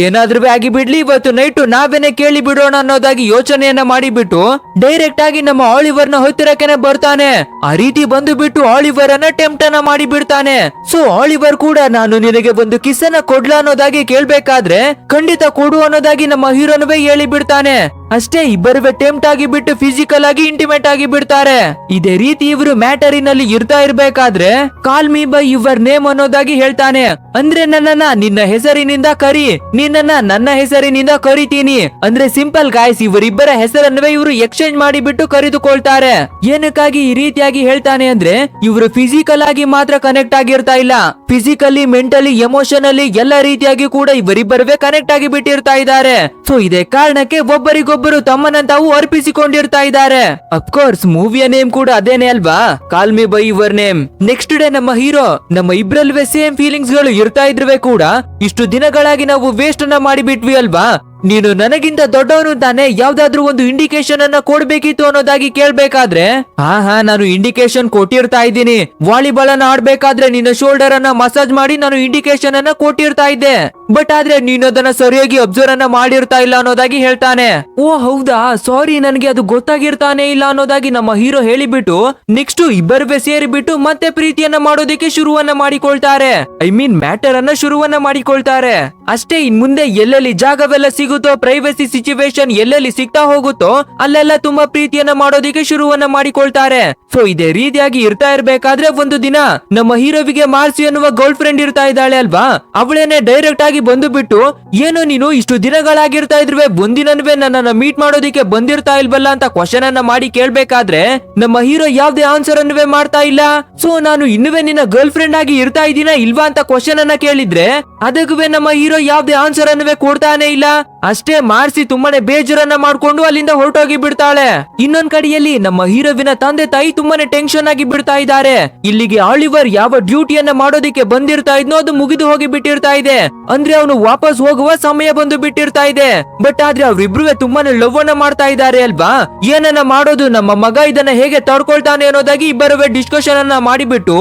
A: ಏನಾದ್ರೂ ಆಗಿ ಬಿಡ್ಲಿ ಇವತ್ತು ನೈಟ್ ನಾವೇನೆ ಕೇಳಿ ಬಿಡೋಣ ಅನ್ನೋದಾಗಿ ಯೋಚನೆಯನ್ನ ಮಾಡಿಬಿಟ್ಟು ಡೈರೆಕ್ಟ್ ಆಗಿ ನಮ್ಮ ಆಲಿವರ್ನ ಹತ್ತಿರಕ್ಕೆನೆ ಬರ್ತಾನೆ. ಆ ರೀತಿ ಬಂದು ಬಿಟ್ಟು ಆಲಿವರ್ ಅನ್ನ ಟೆಂಪ್ಟ್ ಅನ್ನ ಮಾಡಿ ಬಿಡ್ತಾನೆ. ಸೊ ಆಲಿವರ್ ಕೂಡ ನಾನು ನಿನಗೆ ಒಂದು ಕಿಸ್ ಅನ್ನ ಕೊಡ್ಲಾ ಅನ್ನೋದಾಗಿ ಕೇಳ್ಬೇಕಾದ್ರೆ ಖಂಡಿತ ಕೊಡು ಅನ್ನೋದಾಗಿ ನಮ್ಮ ಹೀರೋನುವೆ ಹೇಳಿ ಬಿಡ್ತಾನೆ. ಅಷ್ಟೇ ಇಬ್ಬರುವೆ ಟೆಂಪ್ಟ್ ಆಗಿ ಬಿಟ್ಟು ಫಿಸಿಕಲ್ ಆಗಿ ಇಂಟಿಮೇಟ್ ಆಗಿ ಬಿಡ್ತಾರೆ. ಇದೇ ರೀತಿ ಇವರು ಮ್ಯಾಟರಿನಲ್ಲಿ ಇರ್ತಾ ಇರ್ಬೇಕಾದ್ರೆ call me by your name ಅನ್ನೋದಾಗಿ ಹೇಳ್ತಾನೆ. ಅಂದ್ರೆ ನನ್ನನ್ನ ನಿನ್ನ ಹೆಸರಿನಿಂದ ಕರಿ, ನಿನ್ನನ್ನ ನನ್ನ ಹೆಸರಿನಿಂದ ಕರಿತೀನಿ. ಅಂದ್ರೆ ಸಿಂಪಲ್ ಗಾಯ್ಸ್, ಇವರಿಬ್ಬರ ಹೆಸರನ್ನುವೆ ಇವರು ಎಕ್ಸ್ಚೇಂಜ್ ಮಾಡಿಬಿಟ್ಟು ಕರೆದುಕೊಳ್ತಾರೆ. ಏನಕ್ಕಾಗಿ ಈ ರೀತಿಯಾಗಿ ಹೇಳ್ತಾನೆ ಅಂದ್ರೆ ಇವರು ಫಿಸಿಕಲ್ ಆಗಿ ಮಾತ್ರ ಕನೆಕ್ಟ್ ಆಗಿರ್ತಾ ಇಲ್ಲ, ಫಿಸಿಕಲಿ, ಮೆಂಟಲಿ, ಎಮೋಷನಲಿ ಎಲ್ಲ ರೀತಿಯಾಗಿ ಕೂಡ ಇವರಿಬ್ಬರುವೆ ಕನೆಕ್ಟ್ ಆಗಿ ಬಿಟ್ಟಿರ್ತಾ ಇದ್ದಾರೆ. ಸೊ ಇದೇ ಕಾರಣಕ್ಕೆ ಒಬ್ಬರಿಗೊಬ್ಬರು ತಮ್ಮನ್ನ ತಾವು ಅರ್ಪಿಸಿಕೊಂಡಿರ್ತಾ ಇದ್ದಾರೆ. ಅಫ್ಕೋರ್ಸ್ ಮೂವಿಯ ನೇಮ್ ಕೂಡ ಅದೇನೆ ಅಲ್ವಾ, call me by your name. Next day ನಮ್ಮ ಹೀರೋ ನಮ್ಮ ಇಬ್ರಲ್ವೇ ಸೇಮ್ ಫೀಲಿಂಗ್ಸ್ ಗಳು ಇರ್ತಾ ಇದ್ರುವೆ ಕೂಡ ಇಷ್ಟು ದಿನಗಳಾಗಿ ನಾವು ವೇಸ್ಟ್ ಅನ್ನ ಮಾಡಿಬಿಟ್ವಿ ಅಲ್ವಾ, ನೀನು ನನಗಿಂತ ದೊಡ್ಡವನು ತಾನೆ, ಯಾವ್ದಾದ್ರು ಒಂದು ಇಂಡಿಕೇಶನ್ ಅನ್ನ ಕೊಡ್ಬೇಕಿತ್ತು ಅನ್ನೋದಾಗಿ ಕೇಳ್ಬೇಕಾದ್ರೆ ಹಾ ನಾನು ಇಂಡಿಕೇಶನ್ ಕೊಟ್ಟಿರ್ತಾ ಇದ್ದೀನಿ, ವಾಲಿಬಾಲ್ ಅನ್ನ ಆಡ್ಬೇಕಾದ್ರೆ ನಿನ್ನ ಶೋಲ್ಡರ್ ಅನ್ನ ಮಸಾಜ್ ಮಾಡಿ ನಾನು ಇಂಡಿಕೇಶನ್ ಅನ್ನ ಕೊಟ್ಟಿರ್ತಾ ಇದ್ದೆ. ಬಟ್ ಆದ್ರೆ ನೀನು ಅದನ್ನ ಸರಿಯಾಗಿ ಅಬ್ಸರ್ವ್ ಅನ್ನ ಮಾಡಿರ್ತಾ ಇಲ್ಲ ಅನ್ನೋದಾಗಿ ಹೇಳ್ತಾನೆ. ಓ ಹೌದಾ, ಸಾರಿ, ನನಗೆ ಅದು ಗೊತ್ತಾಗಿರ್ತಾನೆ ಇಲ್ಲ ಅನ್ನೋದಾಗಿ ನಮ್ಮ ಹೀರೋ ಹೇಳಿಬಿಟ್ಟು ನೆಕ್ಸ್ಟ್ ಇಬ್ಬರುವೆ ಸೇರಿಬಿಟ್ಟು ಮತ್ತೆ ಪ್ರೀತಿಯನ್ನ ಮಾಡೋದಕ್ಕೆ ಶುರುವನ್ನ ಮಾಡಿಕೊಳ್ತಾರೆ. ಐ ಮೀನ್ ಮ್ಯಾಟರ್ ಅನ್ನ ಶುರುವನ್ನ ಮಾಡಿಕೊಳ್ತಾರೆ. ಅಷ್ಟೇ ಇನ್ ಮುಂದೆ ಎಲ್ಲೆಲ್ಲಿ ಜಾಗವೆಲ್ಲ ಸಿಗುತ್ತೆ ಸಿಗುತ್ತೋ ಪ್ರೈವಸಿ ಸಿಚುವೇಶನ್ ಎಲ್ಲೆಲ್ಲಿ ಸಿಗ್ತಾ ಹೋಗುತ್ತೋ ಅಲ್ಲೆಲ್ಲ ತುಂಬಾ ಪ್ರೀತಿಯನ್ನ ಮಾಡೋದಿಕ್ಕೆ ಶುರುವನ್ನ ಮಾಡಿಕೊಳ್ತಾರೆ. ಸೊ ಇದೇ ರೀತಿಯಾಗಿ ಇರ್ತಾ ಇರ್ಬೇಕಾದ್ರೆ ಒಂದು ದಿನ ನಮ್ಮ ಹೀರೋವಿಗೆ ಮಾರ್ಸಿ ಅನ್ನುವ ಗರ್ಲ್ ಫ್ರೆಂಡ್ ಇರ್ತಾ ಇದ್ದಾಳೆ ಅಲ್ವಾ, ಅವಳೇನೆ ಡೈರೆಕ್ಟ್ ಆಗಿ ಬಂದು ಬಿಟ್ಟು, ಏನು ನೀನು ಇಷ್ಟು ದಿನಗಳಾಗಿರ್ತಾ ಇದ್ರುವೆ ಒಂದಿನವೇ ನನ್ನನ್ನ ಮೀಟ್ ಮಾಡೋದಿಕ್ಕೆ ಬಂದಿರ್ತಾ ಇಲ್ವಲ್ಲ ಅಂತ ಕ್ವಶನ್ ಅನ್ನ ಮಾಡಿ ಕೇಳ್ಬೇಕಾದ್ರೆ ನಮ್ಮ ಹೀರೋ ಯಾವ್ದೇ ಆನ್ಸರ್ ಅನ್ನುವೇ ಮಾಡ್ತಾ ಇಲ್ಲ. ಸೊ ನಾನು ಇನ್ನುವೇ ನಿನ್ನ ಗರ್ಲ್ ಫ್ರೆಂಡ್ ಆಗಿ ಇರ್ತಾ ಇದ್ದೀನ ಇಲ್ವಾ ಅಂತ ಕ್ವಶನ್ ಅನ್ನ ಕೇಳಿದ್ರೆ ಅದಕ್ಕೂ ನಮ್ಮ ಹೀರೋ ಯಾವ್ದೇ ಆನ್ಸರ್ ಅನ್ನುವೇ ಕೊಡ್ತಾನೆ ಇಲ್ಲ. ಅಷ್ಟೇ ಮಾರ್ಸಿ ತುಂಬಾನೇ ಬೇಜಾರನ್ನ ಮಾಡ್ಕೊಂಡು ಅಲ್ಲಿಂದ ಹೊರಟೋಗಿ ಬಿಡ್ತಾಳೆ. ಇನ್ನೊಂದ್ ಕಡೆಯಲ್ಲಿ ನಮ್ಮ ಹೀರೋವಿನ ತಂದೆ ತಾಯಿ ತುಂಬಾನೇ ಟೆನ್ಷನ್ ಆಗಿ ಬಿಡ್ತಾ ಇದ್ದಾರೆ. ಇಲ್ಲಿಗೆ ಆಲಿವರ್ ಯಾವ ಡ್ಯೂಟಿಯನ್ನ ಮಾಡೋದಿಕ್ಕೆ ಬಂದಿರ್ತಾ ಇದ್ನೋ ಅದು ಮುಗಿದು ಹೋಗಿ ಬಿಟ್ಟಿರ್ತಾ ಇದೆ. ಅಂದ್ರೆ ಅವನು ವಾಪಸ್ ಹೋಗುವ ಸಮಯ ಬಂದು ಬಿಟ್ಟಿರ್ತಾ ಇದೆ. ಬಟ್ ಆದ್ರೆ ಅವ್ರಿಬ್ರುವೆ ತುಂಬಾನೇ ಲವ್ ಅನ್ನ ಮಾಡ್ತಾ ಇದ್ದಾರೆ ಅಲ್ವಾ, ಏನನ್ನ ಮಾಡೋದು, ನಮ್ಮ ಮಗ ಇದನ್ನ ಹೇಗೆ ತಡ್ಕೊಳ್ತಾನೆ ಅನ್ನೋದಾಗಿ ಇಬ್ಬರುವೆ ಡಿಸ್ಕಷನ್ ಅನ್ನ ಮಾಡಿಬಿಟ್ಟು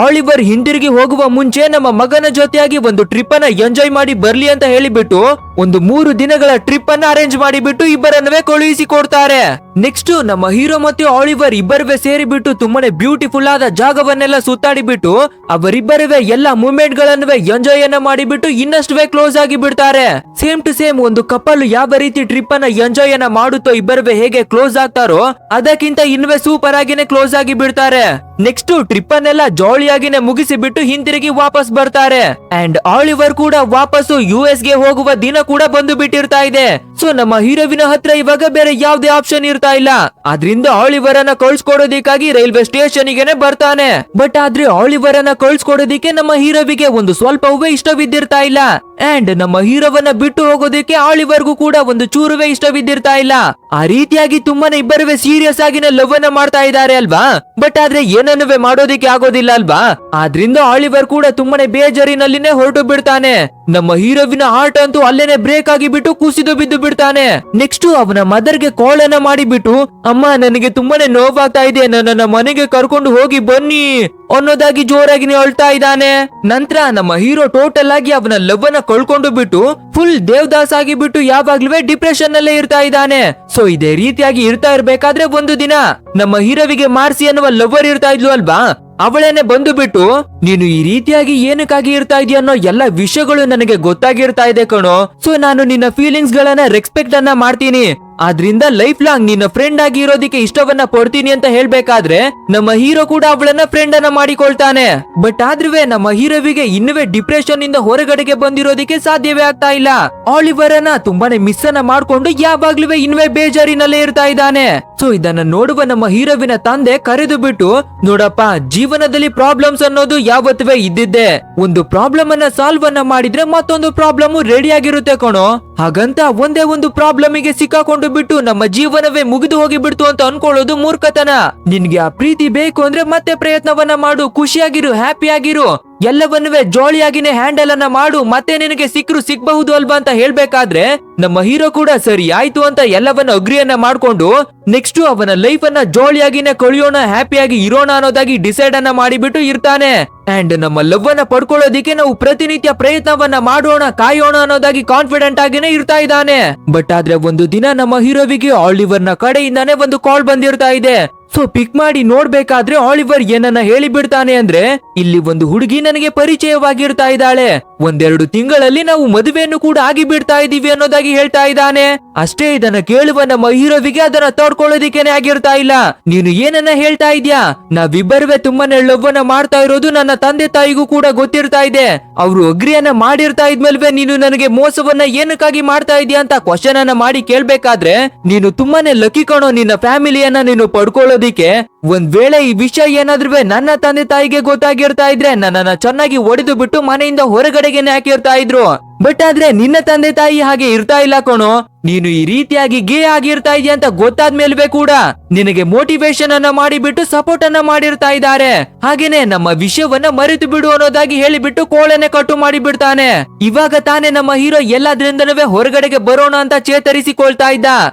A: ಆಲಿವರ್ ಹಿಂದಿರುಗಿ ಹೋಗುವ ಮುಂಚೆ ನಮ್ಮ ಮಗನ ಜೊತೆಯಾಗಿ ಒಂದು ಟ್ರಿಪ್ ಅನ್ನ ಎಂಜಾಯ್ ಮಾಡಿ ಬರ್ಲಿ ಅಂತ ಹೇಳಿಬಿಟ್ಟು ಒಂದು 3 ದಿನಗಳ ಟ್ರಿಪ್ ಅನ್ನ ಅರೇಂಜ್ ಮಾಡಿಬಿಟ್ಟು ಇಬ್ಬರನ್ನವೇ ಕಳುಹಿಸಿ ಕೊಡ್ತಾರೆ. ನೆಕ್ಸ್ಟ್ ನಮ್ಮ ಹೀರೋ ಮತ್ತು ಆಲಿವರ್ ಇಬ್ಬರುವೆ ಸೇರಿಬಿಟ್ಟು ತುಂಬಾನೇ ಬ್ಯೂಟಿಫುಲ್ ಆದ ಜಾಗವನ್ನೆಲ್ಲ ಸುತ್ತಾಡಿಬಿಟ್ಟು ಅವರಿಬ್ಬರುವೆ ಎಲ್ಲಾ ಮೂವ್ಮೆಂಟ್ ಗಳನ್ನುವೆ ಎಂಜಾಯ್ ಅನ್ನ ಮಾಡಿಬಿಟ್ಟು ಇನ್ನಷ್ಟುವೆ ಕ್ಲೋಸ್ ಆಗಿ ಬಿಡ್ತಾರೆ. ಸೇಮ್ ಟು ಸೇಮ್ ಒಂದು ಕಪಲ್ ಯಾವ ರೀತಿ ಟ್ರಿಪ್ ಅನ್ನ ಎಂಜಾಯ್ ಅನ್ನ ಮಾಡುತ್ತೋ ಇಬ್ಬರುವೆ ಹೇಗೆ ಕ್ಲೋಸ್ ಆಗ್ತಾರೋ ಅದಕ್ಕಿಂತ ಇನ್ನುವೆ ಸೂಪರ್ ಆಗಿನೇ ಕ್ಲೋಸ್ ಆಗಿ ಬಿಡ್ತಾರೆ. ನೆಕ್ಸ್ಟ್ ಟ್ರಿಪ್ ಅನ್ನೆಲ್ಲ ಜಾಲಿಯಾಗಿನೇ ಮುಗಿಸಿ ಬಿಟ್ಟು ಹಿಂತಿರುಗಿ ವಾಪಸ್ ಬರ್ತಾರೆ. ಅಂಡ್ ಆಲಿವರ್ ಕೂಡ ವಾಪಸ್ಸು US ಗೆ ಹೋಗುವ ದಿನ ಕೂಡ ಬಂದು ಬಿಟ್ಟಿರ್ತಾ ಇದೆ. ಸೊ ನಮ್ಮ ಹೀರೋವಿನ ಹತ್ರ ಇವಾಗ ಬೇರೆ ಯಾವ್ದೇ ಆಪ್ಷನ್ ಇರ್ತಾ ಇಲ್ಲ. ಆದ್ರಿಂದ ಆಲಿವರ್ ಅನ್ನ ಕಳ್ಸ್ಕೊಡೋದಿಕ್ಕಾಗಿ ರೈಲ್ವೆ ಸ್ಟೇಷನ್ ಗೆನೆ ಬರ್ತಾನೆ. ಬಟ್ ಆದ್ರೆ ಆಲಿವರ್ ಅನ್ನ ಕಳ್ಸ್ಕೊಡೋದಿಕ್ಕೆ ನಮ್ಮ ಹೀರೋವಿಗೆ ಒಂದು ಸ್ವಲ್ಪವೇ ಇಷ್ಟವಿದ್ದಿರ್ತಾ ಇಲ್ಲ. ಅಂಡ್ ನಮ್ಮ ಹೀರೋವನ್ನ ಬಿಟ್ಟು ಹೋಗೋದಿಕ್ಕೆ ಆಲಿವರ್ಗೂ ಕೂಡ ಒಂದು ಚೂರುವೆ ಇಷ್ಟವಿದ್ದಿರ್ತಾ ಇಲ್ಲ. ಆ ರೀತಿಯಾಗಿ ತುಂಬಾನೇ ಇಬ್ಬರುವೆ ಸೀರಿಯಸ್ ಆಗಿನ ಲವ್ ಅನ್ನ ಮಾಡ್ತಾ ಇದ್ದಾರೆ ಅಲ್ವಾ. ಬಟ್ ಆದ್ರೆ ಏನನ್ನುವೆ ಮಾಡೋದಿಕ್ಕೆ ಆಗೋದಿಲ್ಲ ಅಲ್ವಾ. ಆದ್ರಿಂದ ಆಲಿವರ್ ಕೂಡ ತುಂಬಾನೇ ಬೇಜಾರಿನಲ್ಲಿನೇ ಹೊರಟು ಬಿಡ್ತಾನೆ. ನಮ್ಮ ಹೀರೋವಿನ ಹಾರ್ಟ್ ಅಂತೂ ಅಲ್ಲೇನೆ ಬ್ರೇಕ್ ಆಗಿ ಬಿಟ್ಟು ಕುಸಿದು ಬಿದ್ದು ಬಿಡ್ತಾನೆ. ನೆಕ್ಸ್ಟ್ ಅವನ ಮದರ್ಗೆ ಕಾಲ್ ಅನ್ನ ಮಾಡಿಬಿಟ್ಟು, ಅಮ್ಮ ನನಗೆ ತುಂಬಾನೇ ನೋವಾಗ್ತಾ ಇದೆ, ನನ್ನ ಮನೆಗೆ ಕರ್ಕೊಂಡು ಹೋಗಿ ಬನ್ನಿ ಅನ್ನೋದಾಗಿ ಜೋರಾಗಿ ಅಳ್ತಾ ಇದ್ದಾನೆ. ನಂತರ ನಮ್ಮ ಹೀರೋ ಟೋಟಲ್ ಆಗಿ ಅವನ ಲವ್ ಅನ್ನ ಕಳ್ಕೊಂಡು ಬಿಟ್ಟು ಫುಲ್ ದೇವದಾಸ್ ಆಗಿ ಬಿಟ್ಟು ಯಾವಾಗ್ಲೂ ಡಿಪ್ರೆಷನ್ ನಲ್ಲೇ ಇರ್ತಾ ಇದ್ದಾನೆ. ಸೊ ಇದೇ ರೀತಿಯಾಗಿ ಇರ್ತಾ ಇರ್ಬೇಕಾದ್ರೆ ಒಂದು ದಿನ ನಮ್ಮ ಹೀರೋವಿಗೆ ಮಾರ್ಸಿ ಅನ್ನುವ ಲವರ್ ಇರ್ತಾ ಇದ್ಲು ಅಲ್ವಾ, ಅವಳೇನೆ ಬಂದು ಬಿಟ್ಟು, ನೀನು ಈ ರೀತಿಯಾಗಿ ಏನಕ್ಕಾಗಿ ಇರ್ತಾ ಇದೆಯಾ ಅನ್ನೋ ಎಲ್ಲ ವಿಷಯಗಳು ನನಗೆ ಗೊತ್ತಾಗಿರ್ತಾ ಇದೆ ಕಣೋ. ಸೊ ನಾನು ನಿನ್ನ ಫೀಲಿಂಗ್ಸ್ ಗಳನ್ನ ರೆಸ್ಪೆಕ್ಟ್ ಅನ್ನ ಮಾಡ್ತೀನಿ, ಆದ್ರಿಂದ ಲೈಫ್ ಲಾಂಗ್ ನಿನ್ನ ಫ್ರೆಂಡ್ ಆಗಿ ಇರೋದಿಕ್ಕೆ ಇಷ್ಟವನ್ನ ಪಡ್ತೀನಿ ಅಂತ ಹೇಳ್ಬೇಕಾದ್ರೆ ನಮ್ಮ ಹೀರೋ ಕೂಡ ಅವಳನ್ನ ಫ್ರೆಂಡ್ ಅನ್ನ ಮಾಡಿಕೊಳ್ತಾನೆ. ಬಟ್ ಆದ್ರೂ ನಮ್ಮ ಹೀರೋವಿಗೆ ಇನ್ನುವೇ ಡಿಪ್ರೆಷನ್ ಇಂದ ಹೊರಗಡೆಗೆ ಬಂದಿರೋದಿಕ್ಕೆ ಸಾಧ್ಯವೇ ಆಗ್ತಾ ಇಲ್ಲ. ಆಲಿವರ್ ಅನ್ನ ತುಂಬಾನೇ ಮಿಸ್ ಅನ್ನ ಮಾಡ್ಕೊಂಡು ಯಾವಾಗ್ಲೂ ಇನ್ನುವೇ ಬೇಜಾರಿನಲ್ಲೇ ಇರ್ತಾ ಇದ್ದಾನೆ. ಸೊ ಇದನ್ನ ನೋಡುವ ನಮ್ಮ ಹೀರೋವಿನ ತಂದೆ ಕರೆದು ಬಿಟ್ಟು, ನೋಡಪ್ಪ, ಜೀವನದಲ್ಲಿ ಪ್ರಾಬ್ಲಮ್ಸ್ ಅನ್ನೋದು ಯಾವತ್ತೂ ಇದ್ದಿದ್ದೆ. ಒಂದು ಪ್ರಾಬ್ಲಮ್ ಅನ್ನ ಸಾಲ್ವ್ ಅನ್ನ ಮಾಡಿದ್ರೆ ಮತ್ತೊಂದು ಪ್ರಾಬ್ಲಮ್ ರೆಡಿ ಆಗಿರುತ್ತೆ ಕಣೋ. ಹಾಗಂತ ಒಂದೇ ಒಂದು ಪ್ರಾಬ್ಲಮ್ ಗೆ ಸಿಕ್ಕಾಕೊಂಡು ಬಿಟ್ಟು ನಮ್ಮ ಜೀವನವೇ ಮುಗಿದು ಹೋಗಿ ಬಿಡ್ತು ಅಂತ ಅನ್ಕೊಳ್ಳೋದು ಮೂರ್ಖತನ. ನಿನ್ಗೆ ಆ ಪ್ರೀತಿ ಬೇಕು ಅಂದ್ರೆ ಮತ್ತೆ ಪ್ರಯತ್ನವನ್ನ ಮಾಡು, ಖುಷಿಯಾಗಿರು, ಹ್ಯಾಪಿ ಆಗಿರು, ಎಲ್ಲವನ್ನುವೆ ಜಾಲಿಯಾಗಿನೇ ಹ್ಯಾಂಡಲ್ ಅನ್ನ ಮಾಡು, ಮತ್ತೆ ನಿನಗೆ ಸಿಕ್ಬಹುದು ಅಲ್ವಾ ಅಂತ ಹೇಳ್ಬೇಕಾದ್ರೆ ನಮ್ಮ ಹೀರೋ ಕೂಡ ಸರಿ ಆಯ್ತು ಅಂತ ಎಲ್ಲವನ್ನ ಅಗ್ರಿಯನ್ನ ಮಾಡ್ಕೊಂಡು ನೆಕ್ಸ್ಟ್ ಅವನ ಲೈಫ್ ಅನ್ನ ಜಾಲಿಯಾಗಿನೇ ಕಳಿಯೋಣ, ಹ್ಯಾಪಿಯಾಗಿ ಇರೋಣ ಅನ್ನೋದಾಗಿ ಡಿಸೈಡ್ ಅನ್ನ ಮಾಡಿಬಿಟ್ಟು ಇರ್ತಾನೆ. ಅಂಡ್ ನಮ್ಮ ಲವ್ ಅನ್ನ ಪಡ್ಕೊಳ್ಳೋದಿಕ್ಕೆ ನಾವು ಪ್ರತಿನಿತ್ಯ ಪ್ರಯತ್ನವನ್ನ ಮಾಡೋಣ, ಕಾಯೋಣ ಅನ್ನೋದಾಗಿ ಕಾನ್ಫಿಡೆಂಟ್ ಆಗಿನೇ ಇರ್ತಾ ಇದ್ದಾನೆ. ಬಟ್ ಆದ್ರೆ ಒಂದು ದಿನ ನಮ್ಮ ಹೀರೋವಿಗೆ ಆಲಿವರ್ ನ ಕಡೆಯಿಂದಾನೇ ಒಂದು ಕಾಲ್ ಬಂದಿರ್ತಾ ಇದೆ. ಸೊ ಪಿಕ್ ಮಾಡಿ ನೋಡ್ಬೇಕಾದ್ರೆ ಆಲಿವರ್ ಏನನ್ನ ಹೇಳಿ ಬಿಡ್ತಾನೆ ಅಂದ್ರೆ, ಇಲ್ಲಿ ಒಂದು ಹುಡುಗಿ ನನಗೆ ಪರಿಚಯವಾಗಿರ್ತಾ ಇದ್ದಾಳೆ, 1-2 ತಿಂಗಳಲ್ಲಿ ನಾವು ಮದುವೆಯನ್ನು ಕೂಡ ಆಗಿ ಬಿಡ್ತಾ ಇದೀವಿ ಅನ್ನೋದಾಗಿ ಹೇಳ್ತಾ ಇದ್ದಾನೆ. ಅಷ್ಟೇ ಇದನ್ನ ಕೇಳುವ ನಮ್ಮ ಹೀರೋವಿಗೆ ಅದನ್ನ ತಡ್ಕೊಳ್ಳೋದಿಕ್ಕೇನೆ ಆಗಿರ್ತಾ ಇಲ್ಲ. ನೀನು ಏನನ್ನ ಹೇಳ್ತಾ ಇದ್ಯಾ, ನಾವಿಬ್ಬರುವೆ ತುಂಬಾನೇ ಲವ್ವನ್ನ ಮಾಡ್ತಾ ಇರೋದು ನನ್ನ ತಂದೆ ತಾಯಿಗೂ ಕೂಡ ಗೊತ್ತಿರ್ತಾ ಇದೆ. ಅವರು ಅಗ್ರಿಯನ್ನ ಮಾಡಿರ್ತಾ ಇದ್ಮೇಲೆ ನೀನು ನನಗೆ ಮೋಸವನ್ನ ಏನಕ್ಕಾಗಿ ಮಾಡ್ತಾ ಇದೀಯ ಅಂತ ಕ್ವಶನ್ ಅನ್ನ ಮಾಡಿ ಕೇಳ್ಬೇಕಾದ್ರೆ ನೀನು ತುಂಬಾನೇ ಲಕ್ಕಿ ಕಣೋ, ನಿನ್ನ ಫ್ಯಾಮಿಲಿಯನ್ನ ನೀನು ಪಡ್ಕೊಳ್ಳೋದಿಕ್ಕೆ. ಒಂದ್ ವೇಳೆ ಈ ವಿಷಯ ಏನಾದ್ರೂ ನನ್ನ ತಂದೆ ತಾಯಿಗೆ ಗೊತ್ತಾಗಿರ್ತಾ ಇದ್ರೆ ನನ್ನನ್ನ ಚೆನ್ನಾಗಿ ಒಡೆದು ಬಿಟ್ಟು ಮನೆಯಿಂದ ಹೊರಗಡೆಗೆ ಹಾಕಿರ್ತಾ ಇದ್ರು. ಬಟ್ ಆದ್ರೆ ನಿನ್ನ ತಂದೆ ತಾಯಿ ಹಾಗೆ ಇರ್ತಾ ಇಲ್ಲ ಕಣೋ. ನೀನು ಈ ರೀತಿಯಾಗಿ ಗೇ ಆಗಿರ್ತಾ ಇದೆಯಾ ಅಂತ ಗೊತ್ತಾದ್ಮೇಲೆ ಕೂಡ ನಿನಗೆ ಮೋಟಿವೇಶನ್ ಅನ್ನ ಮಾಡಿಬಿಟ್ಟು ಸಪೋರ್ಟ್ ಅನ್ನ ಮಾಡಿರ್ತಾ ಇದ್ದಾರೆ. ಹಾಗೇನೆ ನಮ್ಮ ವಿಷಯವನ್ನ ಮರೆತು ಬಿಡು ಅನ್ನೋದಾಗಿ ಹೇಳಿಬಿಟ್ಟು ಕೋಳನೆ ಕಟ್ಟು ಮಾಡಿ ಬಿಡ್ತಾನೆ. ಇವಾಗ ತಾನೇ ನಮ್ಮ ಹೀರೋ ಎಲ್ಲದ್ರಿಂದನವೇ ಹೊರಗಡೆಗೆ ಬರೋಣ ಅಂತ ಚೇತರಿಸಿಕೊಳ್ತಾ ಇದ್ದ.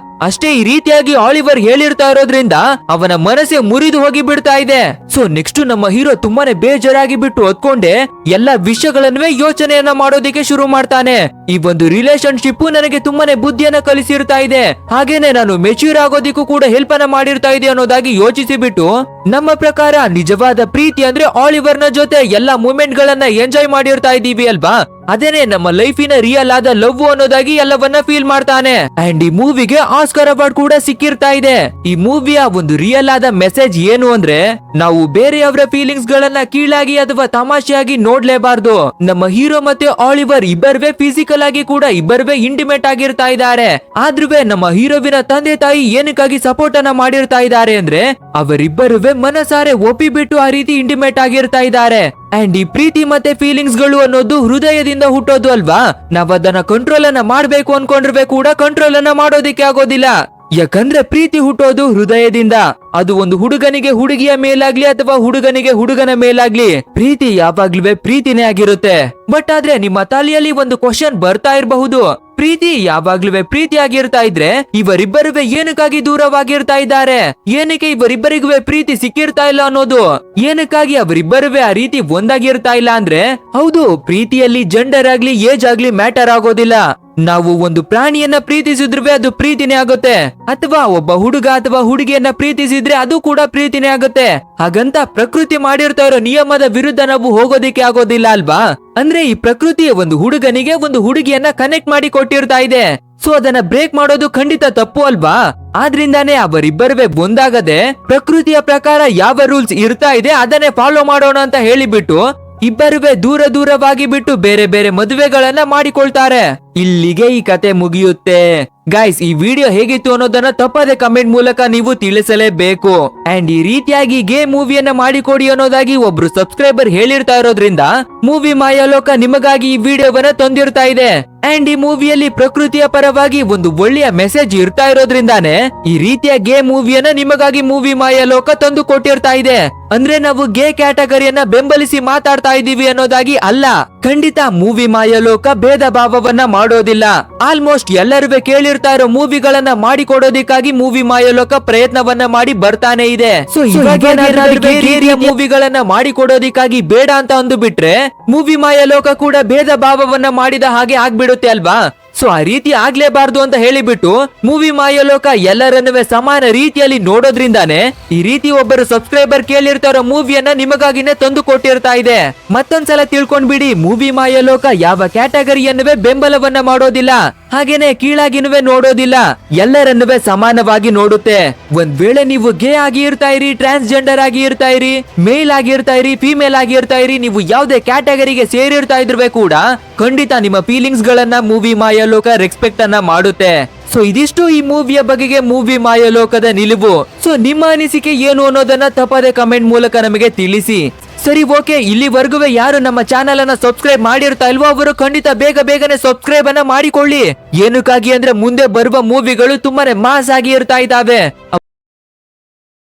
A: ಅಷ್ಟೇ ಈ ರೀತಿಯಾಗಿ ಆಲಿವರ್ ಹೇಳಿರ್ತಾ ಇರೋದ್ರಿಂದ ಅವನ ಮನಸ್ಸೇ ಮುರಿದು ಹೋಗಿ ಬಿಡ್ತಾ ಇದೆ. ಸೊ ನೆಕ್ಸ್ಟ್ ನಮ್ಮ ಹೀರೋ ತುಂಬಾನೇ ಬೇಜಾರಾಗಿ ಬಿಟ್ಟು ಹೊತ್ಕೊಂಡೆ ಎಲ್ಲ ವಿಷಯಗಳನ್ನೇ ಯೋಚನೆಯನ್ನ ಮಾಡೋದಿಕ್ಕೆ ಶುರು ಮಾಡ್ತಾನೆ. ಈ ಒಂದು ರಿಲೇಶನ್ಶಿಪ್ ನನಗೆ ತುಂಬಾನೇ ಬುದ್ಧಿಯನ್ನ ಕಲಿಸಿರ್ತಾ ಇದೆ, ಹಾಗೇನೆ ನಾನು ಮೆಚ್ಯೂರ್ ಆಗೋದಿಕ್ಕೂ ಕೂಡ ಹೆಲ್ಪ್ ಅನ್ನ ಮಾಡಿರ್ತಾ ಇದೆ ಅನ್ನೋದಾಗಿ ಯೋಚಿಸಿ ಬಿಟ್ಟು ನಮ್ಮ ಪ್ರಕಾರ ನಿಜವಾದ ಪ್ರೀತಿ ಅಂದ್ರೆ ಆಲಿವರ್ ನ ಜೊತೆ ಎಲ್ಲಾ ಮೂಮೆಂಟ್ ಗಳನ್ನ ಎಂಜಾಯ್ ಮಾಡಿರ್ತಾ ಇದೀವಿ ಅಲ್ವಾ, ಅದೇನೆ ನಮ್ಮ ಲೈಫಿನ ರಿಯಲ್ ಆದ ಲವ್ ಅನ್ನೋದಾಗಿ ಎಲ್ಲವನ್ನ ಫೀಲ್ ಮಾಡ್ತಾನೆ. ಅಂಡ್ ಈ ಮೂವಿಗೆ ಆಸ್ಕರ್ ಅವಾರ್ಡ್ ಕೂಡ ಸಿಕ್ಕಿರ್ತಾ ಇದೆ. ಈ ಮೂವಿಯ ಒಂದು ರಿಯಲ್ ಆದ ಮೆಸೇಜ್ ಏನು ಅಂದ್ರೆ, ನಾವು ಬೇರೆಯವರ ಫೀಲಿಂಗ್ಸ್ ಗಳನ್ನ ಕೀಳಾಗಿ ಅಥವಾ ತಮಾಷೆಯಾಗಿ ನೋಡ್ಲೇಬಾರ್ದು. ನಮ್ಮ ಹೀರೋ ಮತ್ತೆ ಆಲಿವರ್ ಇಬ್ಬರುವೆ ಫಿಸಿಕಲ್ ಆಗಿ ಕೂಡ ಇಬ್ಬರುವೆ ಇಂಟಿಮೇಟ್ ಆಗಿರ್ತಾ ಇದ್ದಾರೆ. ಆದ್ರೂ ನಮ್ಮ ಹೀರೋವಿನ ತಂದೆ ತಾಯಿ ಏನಕ್ಕಾಗಿ ಸಪೋರ್ಟ್ ಅನ್ನ ಮಾಡಿರ್ತಾ ಇದ್ದಾರೆ ಅಂದ್ರೆ, ಅವರಿಬ್ಬರುವೆ ಮನಸಾರೆ ಒಪ್ಪಿ ಬಿಟ್ಟು ಆ ರೀತಿ ಇಂಟಿಮೇಟ್ ಆಗಿರ್ತಾ ಇದ್ದಾರೆ. ಅಂಡ್ ಈ ಪ್ರೀತಿ ಮತ್ತೆ ಫೀಲಿಂಗ್ಸ್ ಗಳು ಅನ್ನೋದು ಹೃದಯದಿಂದ ಹುಟ್ಟೋದು ಅಲ್ವಾ, ನಾವ್ ಅದನ್ನ ಕಂಟ್ರೋಲ್ ಅನ್ನ ಮಾಡ್ಬೇಕು ಅನ್ಕೊಂಡ್ರೆ ಕೂಡ ಕಂಟ್ರೋಲ್ ಅನ್ನ ಮಾಡೋದಿಕ್ಕೆ ಆಗೋದಿಲ್ಲ. ಯಾಕಂದ್ರೆ ಪ್ರೀತಿ ಹುಟ್ಟೋದು ಹೃದಯದಿಂದ. ಅದು ಒಂದು ಹುಡುಗನಿಗೆ ಹುಡುಗಿಯ ಮೇಲಾಗ್ಲಿ ಅಥವಾ ಹುಡುಗನಿಗೆ ಹುಡುಗನ ಮೇಲಾಗ್ಲಿ, ಪ್ರೀತಿ ಯಾವಾಗ್ಲೂ ಪ್ರೀತಿನೇ ಆಗಿರುತ್ತೆ. ಬಟ್ ಆದ್ರೆ ನಿಮ್ಮ ತಲೆಯಲ್ಲಿ ಒಂದು ಕ್ವಶನ್ ಬರ್ತಾ ಇರಬಹುದು, ಪ್ರೀತಿ ಯಾವಾಗ್ಲೂ ಪ್ರೀತಿ ಆಗಿರ್ತಾ ಇದ್ರೆ ಇವರಿಬ್ಬರುವೆ ಏನಕ್ಕಾಗಿ ದೂರವಾಗಿರ್ತಾ ಇದ್ದಾರೆ, ಏನಕ್ಕೆ ಇವರಿಬ್ಬರಿಗೂ ಪ್ರೀತಿ ಸಿಕ್ಕಿರ್ತಾ ಇಲ್ಲ ಅನ್ನೋದು, ಏನಕ್ಕಾಗಿ ಅವರಿಬ್ಬರುವೆ ಆ ರೀತಿ ಒಂದಾಗಿರ್ತಾ ಇಲ್ಲ ಅಂದ್ರೆ, ಹೌದು, ಪ್ರೀತಿಯಲ್ಲಿ ಜೆಂಡರ್ ಆಗ್ಲಿ ಏಜ್ ಆಗ್ಲಿ ಮ್ಯಾಟರ್ ಆಗೋದಿಲ್ಲ. ನಾವು ಒಂದು ಪ್ರಾಣಿಯನ್ನ ಪ್ರೀತಿಸಿದ್ರೆ ಅದು ಪ್ರೀತಿನೇ ಆಗುತ್ತೆ, ಅಥವಾ ಒಬ್ಬ ಹುಡುಗ ಅಥವಾ ಹುಡುಗಿಯನ್ನ ಪ್ರೀತಿಸಿದ್ರೆ ಅದು ಕೂಡ ಪ್ರೀತಿನೇ ಆಗುತ್ತೆ. ಹಾಗಂತ ಪ್ರಕೃತಿ ಮಾಡಿರ್ತಾ ಇರೋ ನಿಯಮದ ವಿರುದ್ಧ ನಾವು ಹೋಗೋದಿಕ್ಕೆ ಆಗೋದಿಲ್ಲ ಅಲ್ವಾ. ಅಂದ್ರೆ ಈ ಪ್ರಕೃತಿಯ ಒಂದು ಹುಡುಗನಿಗೆ ಒಂದು ಹುಡುಗಿಯನ್ನ ಕನೆಕ್ಟ್ ಮಾಡಿ ಕೊಟ್ಟಿರ್ತಾ ಇದೆ. ಸೊ ಅದನ್ನ ಬ್ರೇಕ್ ಮಾಡೋದು ಖಂಡಿತ ತಪ್ಪು ಅಲ್ವಾ. ಆದ್ರಿಂದಾನೇ ಅವರಿಬ್ಬರುವೆ ಒಂದಾಗದೆ ಪ್ರಕೃತಿಯ ಪ್ರಕಾರ ಯಾವ ರೂಲ್ಸ್ ಇರ್ತಾ ಇದೆ ಅದನ್ನೇ ಫಾಲೋ ಮಾಡೋಣ ಅಂತ ಹೇಳಿಬಿಟ್ಟು ಇಬ್ಬರುವೆ ದೂರವಾಗಿ ಬಿಟ್ಟು ಬೇರೆ ಬೇರೆ ಮದುವೆಗಳನ್ನ ಮಾಡಿಕೊಳ್ತಾರೆ. ಇಲ್ಲಿಗೆ ಈ ಕತೆ ಮುಗಿಯುತ್ತೆ. ಗೈಸ್, ಈ ವಿಡಿಯೋ ಹೇಗಿತ್ತು ಅನ್ನೋದನ್ನ ತಪ್ಪದೆ ಕಮೆಂಟ್ ಮೂಲಕ ನೀವು ತಿಳಿಸಲೇಬೇಕು. ಅಂಡ್ ಈ ರೀತಿಯಾಗಿ ಗೇ ಮೂವಿಯನ್ನ ಮಾಡಿಕೊಡಿ ಅನ್ನೋದಾಗಿ ಒಬ್ರು ಸಬ್ಸ್ಕ್ರೈಬರ್ ಹೇಳಿರ್ತಾ ಇರೋದ್ರಿಂದ ಮೂವಿ ಮಾಯಾಲೋಕ ನಿಮಗಾಗಿ ಈ ವಿಡಿಯೋವನ್ನ ತಂದಿರ್ತಾ ಇದೆ. ಅಂಡ್ ಈ ಮೂವಿಯಲ್ಲಿ ಪ್ರಕೃತಿಯ ಪರವಾಗಿ ಒಂದು ಒಳ್ಳೆಯ ಮೆಸೇಜ್ ಇರ್ತಾ ಇರೋದ್ರಿಂದಾನೆ ಈ ರೀತಿಯ ಗೇ ಮೂವಿಯನ್ನ ನಿಮಗಾಗಿ ಮೂವಿ ಮಾಯಾಲೋಕ ತಂದು ಕೊಟ್ಟಿರ್ತಾ ಇದೆ. ಅಂದ್ರೆ ನಾವು ಗೇ ಕ್ಯಾಟಗರಿಯನ್ನ ಬೆಂಬಲಿಸಿ ಮಾತಾಡ್ತಾ ಇದೀವಿ ಅನ್ನೋದಾಗಿ ಅಲ್ಲ. ಖಂಡಿತ ಮೂವಿ ಮಾಯಾಲೋಕ ಭೇದ ಭಾವವನ್ನ ಮಾಡೋದಿಲ್ಲ. ಆಲ್ಮೋಸ್ಟ್ ಎಲ್ಲರೂ ಕೇಳಿರ್ತಾ ಇರೋ ಮೂವಿಗಳನ್ನ ಮಾಡಿಕೊಡೋದಿಕ್ಕಾಗಿ ಮೂವಿ ಮಾಯಾಲೋಕ ಪ್ರಯತ್ನವನ್ನ ಮಾಡಿ ಬರ್ತಾನೆ ಇದೆ. ಸೊ ಮೂವಿಗಳನ್ನ ಮಾಡಿಕೊಡೋದಿಕ್ಕಾಗಿ ಬೇಡ ಅಂತ ಅಂದು ಬಿಟ್ರೆ ಮೂವಿ ಮಾಯಾಲೋಕ ಕೂಡ ಭೇದ ಭಾವವನ್ನ ಮಾಡಿದ ಹಾಗೆ ಆಗ್ಬಿಡುತ್ತೆ ಅಲ್ವಾ. ಸೊ ಆ ರೀತಿ ಆಗ್ಲೇಬಾರ್ದು ಅಂತ ಹೇಳಿಬಿಟ್ಟು ಮೂವಿ ಮಾಯಾಲೋಕ ಎಲ್ಲರನ್ನುವೆ ಸಮಾನ ರೀತಿಯಲ್ಲಿ ನೋಡೋದ್ರಿಂದಾನೆ ಈ ರೀತಿ ಒಬ್ಬರು ಸಬ್ಸ್ಕ್ರೈಬರ್ ಕೇಳಿರ್ತಾರೋ ಮೂವಿಯನ್ನ ನಿಮಗಾಗಿನೇ ತಂದು ಕೊಟ್ಟಿರ್ತಾ ಇದೆ. ಮತ್ತೊಂದ್ಸಲ ತಿಳ್ಕೊಂಡ್ಬಿಡಿ, ಮೂವಿ ಮಾಯಾಲೋಕ ಯಾವ ಕ್ಯಾಟಗರಿಯನ್ನುವೆ ಬೆಂಬಲವನ್ನ ಮಾಡೋದಿಲ್ಲ, ಹಾಗೇನೆ ಕೀಳಾಗಿನುವೆ ನೋಡೋದಿಲ್ಲ, ಎಲ್ಲರನ್ನುವೆ ಸಮಾನವಾಗಿ ನೋಡುತ್ತೆ. ಒಂದ್ ವೇಳೆ ನೀವು ಗೇ ಆಗಿ ಇರ್ತಾ ಇರಿ, ಟ್ರಾನ್ಸ್ಜೆಂಡರ್ ಆಗಿ ಇರ್ತಾ ಇರಿ, ಮೇಲ್ ಆಗಿರ್ತಾ ಇರಿ, ಫಿಮೇಲ್ ಆಗಿರ್ತಾ ಇರಿ, ನೀವು ಯಾವುದೇ ಕ್ಯಾಟಗರಿಗೆ ಸೇರಿರ್ತಾ ಇದ್ರೆ ಕೂಡ ಖಂಡಿತ ನಿಮ್ಮ ಫೀಲಿಂಗ್ಸ್ ಗಳನ್ನ ಮೂವಿ ಮಾಯಾಲೋಕ ರೆಸ್ಪೆಕ್ಟ್ ಅನ್ನ ಮಾಡುತ್ತೆ. ಸೊ ಇದಿಷ್ಟು ಈ ಮೂವಿಯ ಬಗೆಗೆ ಮೂವಿ ಮಾಯಾಲೋಕದ ನಿಲುವು. ಸೊ ನಿಮ್ಮ ಅನಿಸಿಕೆ ಏನು ಅನ್ನೋದನ್ನ ತಪ್ಪದೆ ಕಮೆಂಟ್ ಮೂಲಕ ನಮಗೆ ತಿಳಿಸಿ. ಸರಿ, ಓಕೆ, ಇಲ್ಲಿವರೆಗೂ ಯಾರು ನಮ್ಮ ಚಾನೆಲ್ ಅನ್ನ ಸಬ್ಸ್ಕ್ರೈಬ್ ಮಾಡಿರ್ತಾ ಇಲ್ವೋ ಅವರು ಖಂಡಿತ ಬೇಗನೆ ಸಬ್ಸ್ಕ್ರೈಬ್ ಅನ್ನ ಮಾಡಿಕೊಳ್ಳಿ. ಏನಕ್ಕಾಗಿ ಅಂದ್ರೆ ಮುಂದೆ ಬರುವ ಮೂವಿಗಳು ತುಂಬಾನೇ ಮಾಸ್ ಆಗಿ ಇರ್ತಾ ಇದ್ದಾವೆ.